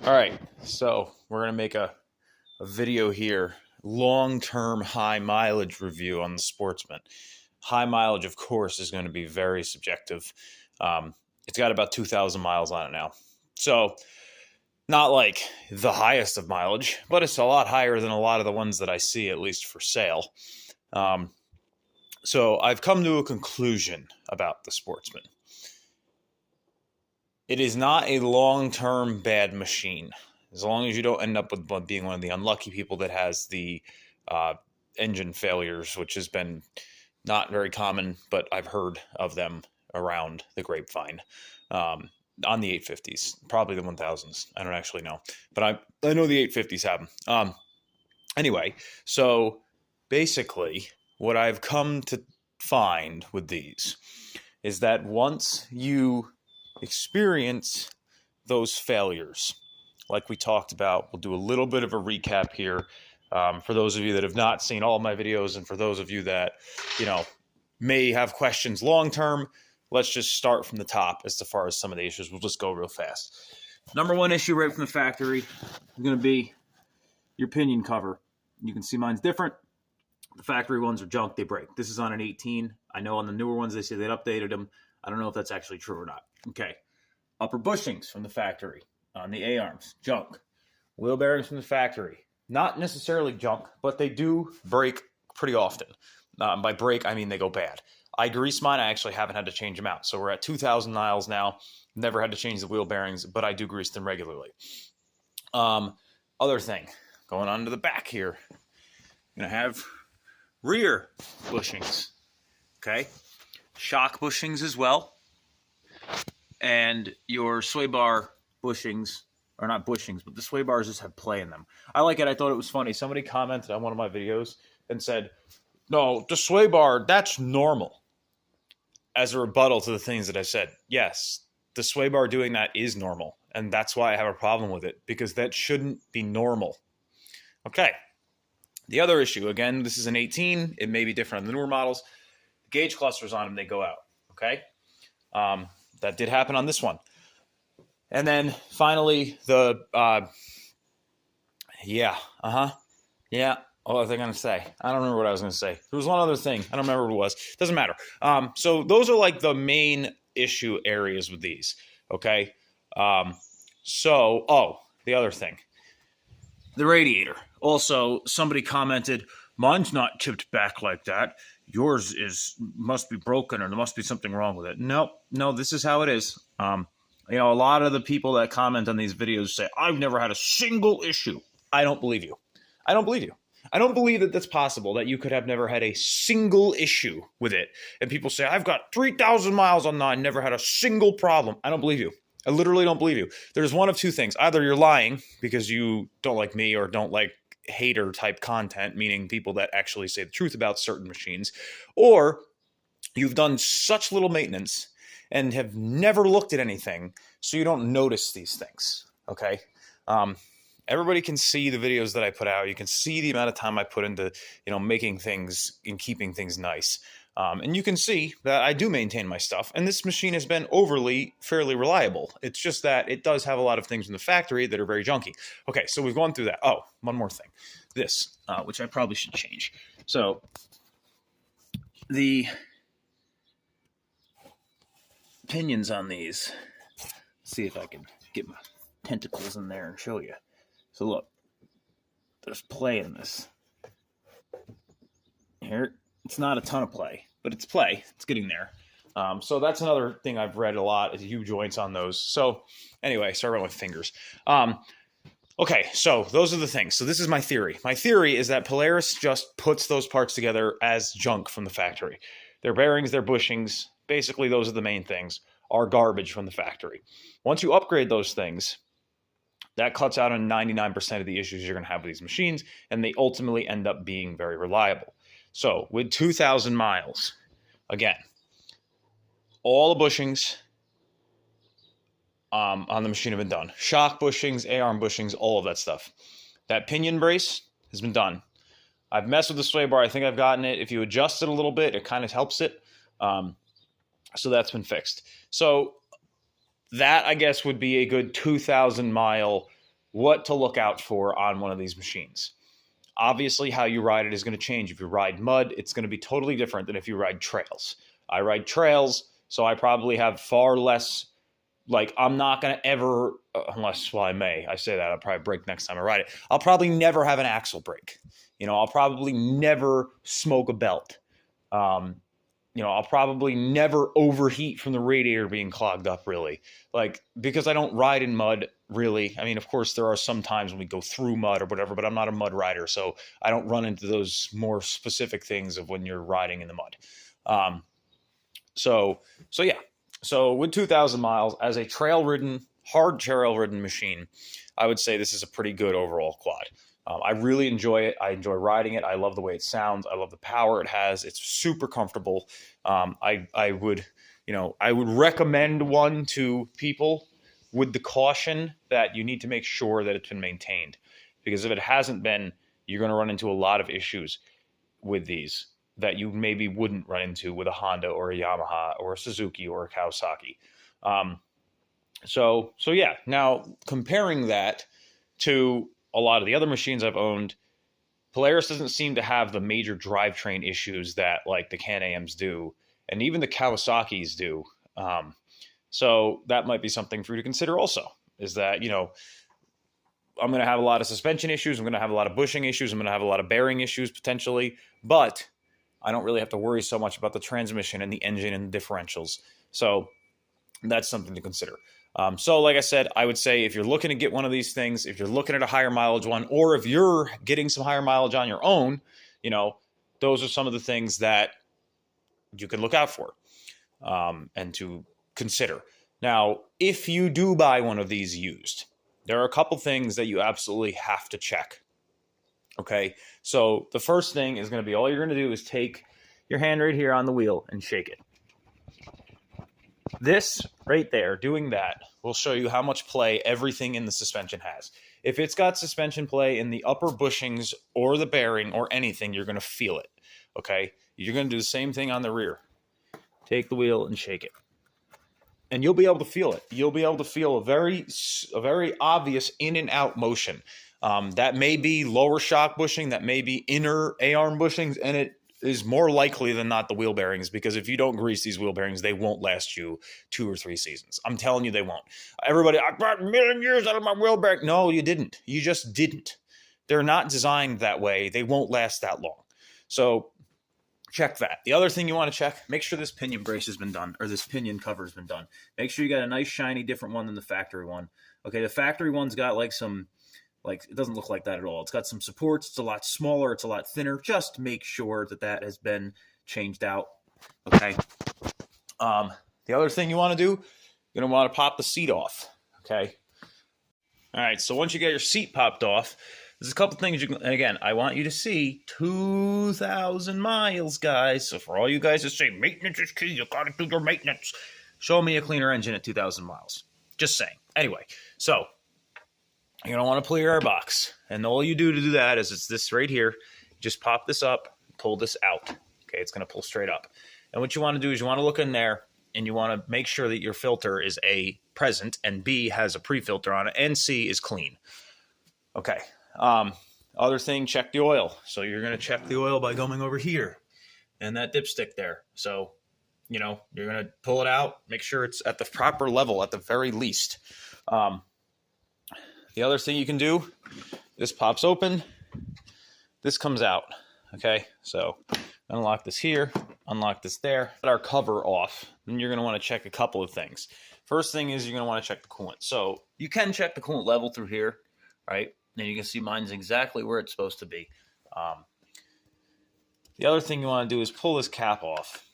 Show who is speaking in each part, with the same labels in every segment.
Speaker 1: All right, so we're going to make a video here, long-term high mileage review on the Sportsman. High mileage, of course, is going to be very subjective. It's got about 2,000 miles on it now. So not like the highest of mileage, but it's a lot higher than a lot of the ones that I see, at least for sale. So I've come to a conclusion about the Sportsman. It is not a long-term bad machine, as long as you don't end up with being one of the unlucky people that has the engine failures, which has been not very common, but I've heard of them around the grapevine on the 850s, probably the 1000s. I don't actually know, but I know the 850s have them. Anyway, so basically what I've come to find with these is that once you experience those failures, like we talked about, we'll do a little bit of a recap here for those of you that have not seen all of my videos, and for those of you that may have questions long term. Let's just start from the top as far as some of the issues. We'll just go real fast. Number one issue right from the factory is going to be your pinion cover. You can see mine's different. The factory ones are junk, they break. This is on an 18. I know on the newer ones they say they'd updated them. I don't know if that's actually true or not. Okay. Upper bushings from the factory on the A-arms, junk. Wheel bearings from the factory, not necessarily junk, but they do break pretty often. By break, I mean they go bad. I grease mine. I actually haven't had to change them out. So we're at 2,000 miles now. Never had to change the wheel bearings, but I do grease them regularly. Other thing, going on to the back here, I'm going to have rear bushings. Okay. Shock bushings as well. And your sway bar bushings, or not bushings, but the sway bars just have play in them. I like it. I thought it was funny. Somebody commented on one of my videos and said, no, the sway bar, that's normal. As a rebuttal to the things that I said, yes, the sway bar doing that is normal. And that's why I have a problem with it, because that shouldn't be normal. Okay. The other issue, again, this is an 18. It may be different on the newer models. The gauge clusters on them, they go out. Okay. That did happen on this one. And then finally, the, yeah. What was I going to say? I don't remember what I was going to say. There was one other thing. I don't remember what it was. Doesn't matter. So those are like the main issue areas with these. Okay. The other thing, the radiator. Also, somebody commented, mine's not tipped back like that. Yours must be broken, or there must be something wrong with it. No, this is how it is. A lot of the people that comment on these videos say, I've never had a single issue. I don't believe you. I don't believe that that's possible, that you could have never had a single issue with it. And people say, I've got 3,000 miles on mine, never had a single problem. I don't believe you. I literally don't believe you. There's one of two things. Either you're lying because you don't like me or don't like hater type content, meaning people that actually say the truth about certain machines, or you've done such little maintenance and have never looked at anything, so you don't notice these things. Okay. Everybody can see the videos that I put out. You can see the amount of time I put into, making things and keeping things nice. And you can see that I do maintain my stuff. And this machine has been fairly reliable. It's just that it does have a lot of things in the factory that are very junky. Okay, so we've gone through that. Oh, one more thing. This, which I probably should change. So the pinions on these, see if I can get my tentacles in there and show you. So look, there's play in this. Here, it's not a ton of play, but it's play. It's getting there. So that's another thing I've read a lot, is U-joints on those. So anyway, sorry about my fingers. Okay, so those are the things. So this is my theory. My theory is that Polaris just puts those parts together as junk from the factory. Their bearings, their bushings, basically those are the main things, are garbage from the factory. Once you upgrade those things, that cuts out on 99% of the issues you're going to have with these machines, and they ultimately end up being very reliable. So with 2,000 miles, again, all the bushings on the machine have been done. Shock bushings, A-arm bushings, all of that stuff. That pinion brace has been done. I've messed with the sway bar. I think I've gotten it. If you adjust it a little bit, it kind of helps it. So that's been fixed. So that, I guess, would be a good 2,000 mile what to look out for on one of these machines. Obviously, how you ride it is going to change. If you ride mud, it's going to be totally different than if you ride trails. I ride trails, so I probably have far less, like, I'm not going to ever, unless, well, I say that, I'll probably break next time I ride it. I'll probably never have an axle break. I'll probably never smoke a belt. I'll probably never overheat from the radiator being clogged up, really. Like, because I don't ride in mud, really. I mean, of course, there are some times when we go through mud or whatever, but I'm not a mud rider, so I don't run into those more specific things of when you're riding in the mud. So yeah. So with 2,000 miles, as a hard trail-ridden machine, I would say this is a pretty good overall quad. I really enjoy it. I enjoy riding it. I love the way it sounds. I love the power it has. It's super comfortable. I would recommend one to people with the caution that you need to make sure that it's been maintained. Because if it hasn't been, you're going to run into a lot of issues with these that you maybe wouldn't run into with a Honda or a Yamaha or a Suzuki or a Kawasaki. So yeah. Now, comparing that to a lot of the other machines I've owned, Polaris doesn't seem to have the major drivetrain issues that like the Can-Ams do, and even the Kawasaki's do. So that might be something for you to consider also, is that, I'm going to have a lot of suspension issues. I'm going to have a lot of bushing issues. I'm going to have a lot of bearing issues potentially, but I don't really have to worry so much about the transmission and the engine and the differentials. So that's something to consider. So like I said, I would say if you're looking to get one of these things, if you're looking at a higher mileage one, or if you're getting some higher mileage on your own, those are some of the things that you could look out for and to consider. Now, if you do buy one of these used, there are a couple things that you absolutely have to check. Okay, so the first thing is going to be, all you're going to do is take your hand right here on the wheel and shake it. This right there, doing that, will show you how much play everything in the suspension has. If it's got suspension play in the upper bushings or the bearing or anything, you're going to feel it, okay? You're going to do the same thing on the rear. Take the wheel and shake it. And you'll be able to feel it. You'll be able to feel a very obvious in and out motion. That may be lower shock bushing, that may be inner A-arm bushings, and it is more likely than not the wheel bearings, because if you don't grease these wheel bearings, they won't last you 2 or 3 seasons. I'm telling you, they won't. Everybody, I brought a million years out of my wheel bearing. No, you didn't. You just didn't. They're not designed that way. They won't last that long. So check that. The other thing you want to check, make sure this pinion brace has been done, or this pinion cover has been done. Make sure you got a nice, shiny, different one than the factory one. Okay, the factory one's got like some, it doesn't look like that at all. It's got some supports. It's a lot smaller. It's a lot thinner. Just make sure that that has been changed out. Okay. The other thing you want to do, you're going to want to pop the seat off. Okay. All right. So once you get your seat popped off, there's a couple things you can, and again, I want you to see 2,000 miles, guys. So for all you guys that say maintenance is key, you got to do your maintenance. Show me a cleaner engine at 2,000 miles. Just saying. Anyway, so you're going to want to pull your air box. And all you do to do that is it's this right here. Just pop this up, pull this out. Okay, it's going to pull straight up. And what you want to do is you want to look in there and you want to make sure that your filter is A, present, and B, has a pre-filter on it, and C, is clean. Okay. Other thing, check the oil. So you're going to check the oil by going over here and that dipstick there. So, you're going to pull it out, make sure it's at the proper level at the very least. The other thing you can do, this pops open, this comes out, okay? So unlock this here, unlock this there, get our cover off, then you're going to want to check a couple of things. First thing is you're going to want to check the coolant. So you can check the coolant level through here, right? And you can see mine's exactly where it's supposed to be. The other thing you want to do is pull this cap off.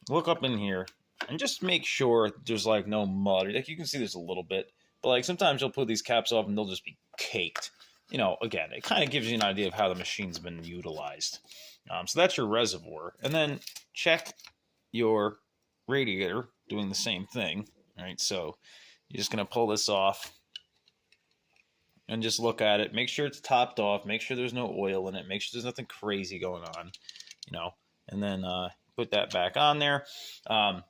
Speaker 1: Look up in here and just make sure there's no mud. You can see there's a little bit. But sometimes you'll put these caps off and they'll just be caked. Again, it kind of gives you an idea of how the machine's been utilized. So that's your reservoir. And then check your radiator, doing the same thing. All right, so you're just going to pull this off and just look at it. Make sure it's topped off. Make sure there's no oil in it. Make sure there's nothing crazy going on, And then put that back on there. And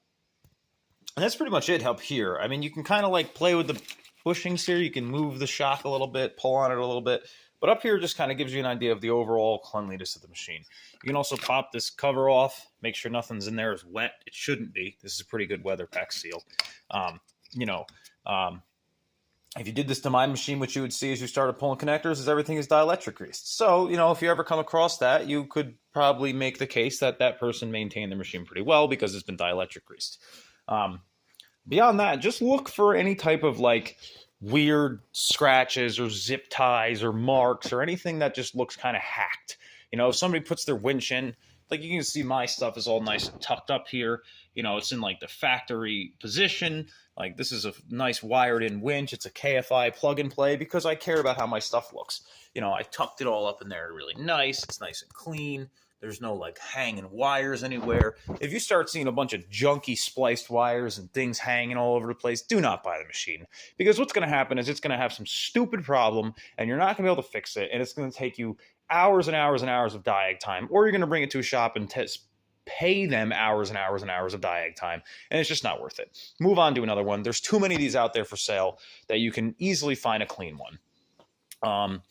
Speaker 1: that's pretty much it up here. I mean, you can kind of play with bushings here. You can move the shock a little bit, pull on it a little bit. But up here just kind of gives you an idea of the overall cleanliness of the machine. You can also pop this cover off, make sure nothing's in there is wet. It shouldn't be. This is a pretty good weather pack seal. If you did this to my machine, what you would see as you started pulling connectors is everything is dielectric greased. So, if you ever come across that, you could probably make the case that that person maintained their machine pretty well because it's been dielectric greased. Beyond that, just look for any type of like weird scratches or zip ties or marks or anything that just looks kind of hacked. If somebody puts their winch in, like you can see my stuff is all nice and tucked up here. It's in like the factory position. Like this is a nice wired in winch. It's a KFI plug and play because I care about how my stuff looks. I tucked it all up in there really nice. It's nice and clean. There's no like hanging wires anywhere. If you start seeing a bunch of junky spliced wires and things hanging all over the place, do not buy the machine. Because what's going to happen is it's going to have some stupid problem and you're not going to be able to fix it. And it's going to take you hours and hours and hours of diag time. Or you're going to bring it to a shop and pay them hours and hours and hours of diag time. And it's just not worth it. Move on to another one. There's too many of these out there for sale that you can easily find a clean one.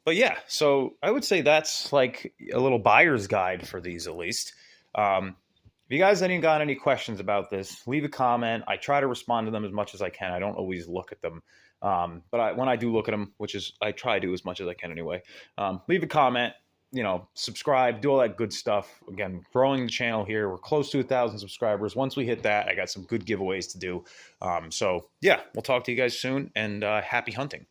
Speaker 1: But yeah, so I would say that's like a little buyer's guide for these at least. If you guys ain't got any questions about this, leave a comment. I try to respond to them as much as I can. I don't always look at them. But when I do look at them, which is I try to as much as I can anyway, leave a comment, subscribe, do all that good stuff. Again, growing the channel here. We're close to 1,000 subscribers. Once we hit that, I got some good giveaways to do. So yeah, we'll talk to you guys soon and happy hunting.